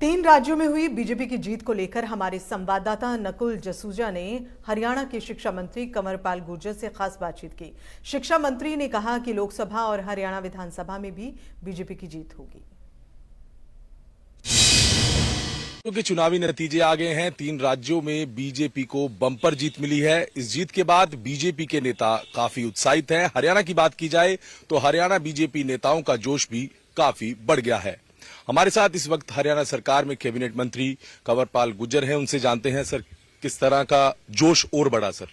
तीन राज्यों में हुई बीजेपी की जीत को लेकर हमारे संवाददाता नकुल जसूजा ने हरियाणा के शिक्षा मंत्री कंवरपाल गुर्जर से खास बातचीत की। शिक्षा मंत्री ने कहा कि लोकसभा और हरियाणा विधानसभा में भी बीजेपी की जीत होगी। क्योंकि चुनावी नतीजे आ गए हैं, तीन राज्यों में बीजेपी को बम्पर जीत मिली है। इस जीत के बाद बीजेपी के नेता काफी उत्साहित हैं। हरियाणा की बात की जाए तो हरियाणा बीजेपी नेताओं का जोश भी काफी बढ़ गया है। हमारे साथ इस वक्त हरियाणा सरकार में कैबिनेट मंत्री कंवरपाल गुर्जर हैं। उनसे जानते हैं सर, किस तरह का जोश और बढ़ा सर?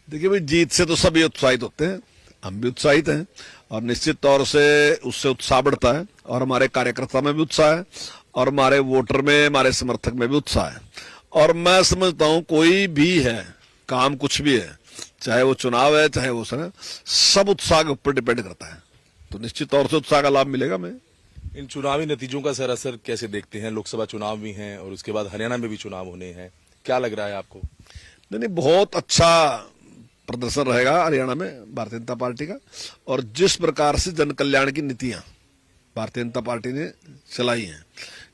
देखिए भाई, जीत से तो सभी उत्साहित होते हैं, हम भी उत्साहित हैं और निश्चित तौर से उससे उत्साह बढ़ता है और हमारे कार्यकर्ता में भी उत्साह है और हमारे वोटर में, हमारे समर्थक में भी उत्साह है। और मैं समझता हूं कोई भी है, काम कुछ भी है, चाहे वो चुनाव है चाहे वो सब उत्साह के ऊपर डिपेंड करता है, तो निश्चित तौर से उत्साह का लाभ मिलेगा। मैं इन चुनावी नतीजों का सर असर कैसे देखते हैं? लोकसभा चुनाव भी हैं और उसके बाद हरियाणा में भी चुनाव होने हैं, क्या लग रहा है आपको? नहीं, बहुत अच्छा प्रदर्शन रहेगा हरियाणा में भारतीय जनता पार्टी का। और जिस प्रकार से जन कल्याण की नीतियां भारतीय जनता पार्टी ने चलाई हैं,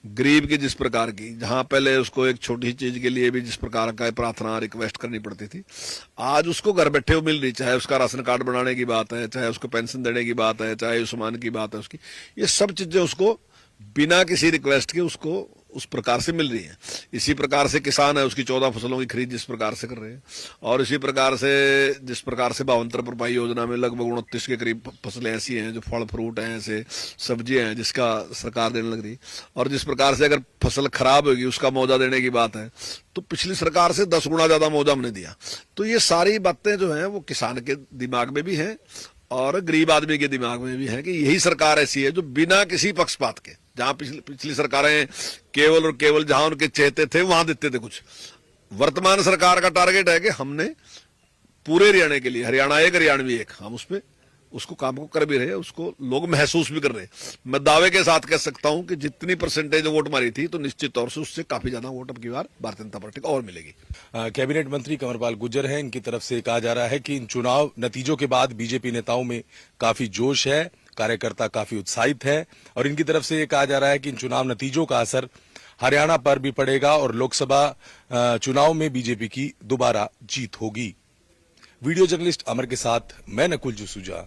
गरीब की जिस प्रकार की, जहां पहले उसको एक छोटी चीज के लिए भी जिस प्रकार का प्रार्थना रिक्वेस्ट करनी पड़ती थी, आज उसको घर बैठे हुए मिल रही। चाहे उसका राशन कार्ड बनाने की बात है, चाहे उसको पेंशन देने की बात है, चाहे आयुष्मान की बात है, उसकी ये सब चीजें उसको बिना किसी रिक्वेस्ट के उसको उस प्रकार से मिल रही है। इसी प्रकार से किसान है, उसकी 14 फसलों की खरीद जिस प्रकार से कर रहे हैं, और इसी प्रकार से जिस प्रकार से 52 भरपाई योजना में लगभग 29 के करीब फसलें ऐसी हैं जो फल फ्रूट हैं, ऐसे सब्जियां हैं जिसका सरकार देने लग रही। और जिस प्रकार से अगर फसल खराब होगी उसका मुआवजा देने की बात है, तो पिछली सरकार से 10 गुना ज्यादा मुआवजा हमने दिया। तो ये सारी बातें जो है वो किसान के दिमाग में भी है और गरीब आदमी के दिमाग में भी है कि यही सरकार ऐसी है जो बिना किसी पक्षपात के, जहां पिछली सरकारें केवल और केवल जहां उनके चहेते थे वहां देते थे कुछ, वर्तमान सरकार का टारगेट है कि हमने पूरे हरियाणा के लिए, हरियाणा एक हरियाणवी एक, हम उसमें उसको काम को कर भी रहे हैं, उसको लोग महसूस भी कर रहे हैं। मैं दावे के साथ कह सकता हूं कि जितनी परसेंटेज वोट मारी थी तो निश्चित तौर से उससे काफी ज्यादा वोट अब की बार भारतीय जनता पार्टी को और मिलेगी। कैबिनेट मंत्री कंवरपाल गुर्जर हैं, इनकी तरफ से कहा जा रहा है कि इन चुनाव नतीजों के बाद बीजेपी नेताओं में काफी जोश है, कार्यकर्ता काफी उत्साहित है और इनकी तरफ से ये कहा जा रहा है कि इन चुनाव नतीजों का असर हरियाणा पर भी पड़ेगा और लोकसभा चुनाव में बीजेपी की दोबारा जीत होगी। वीडियो जर्नलिस्ट अमर के साथ मैं नकुल जसूजा।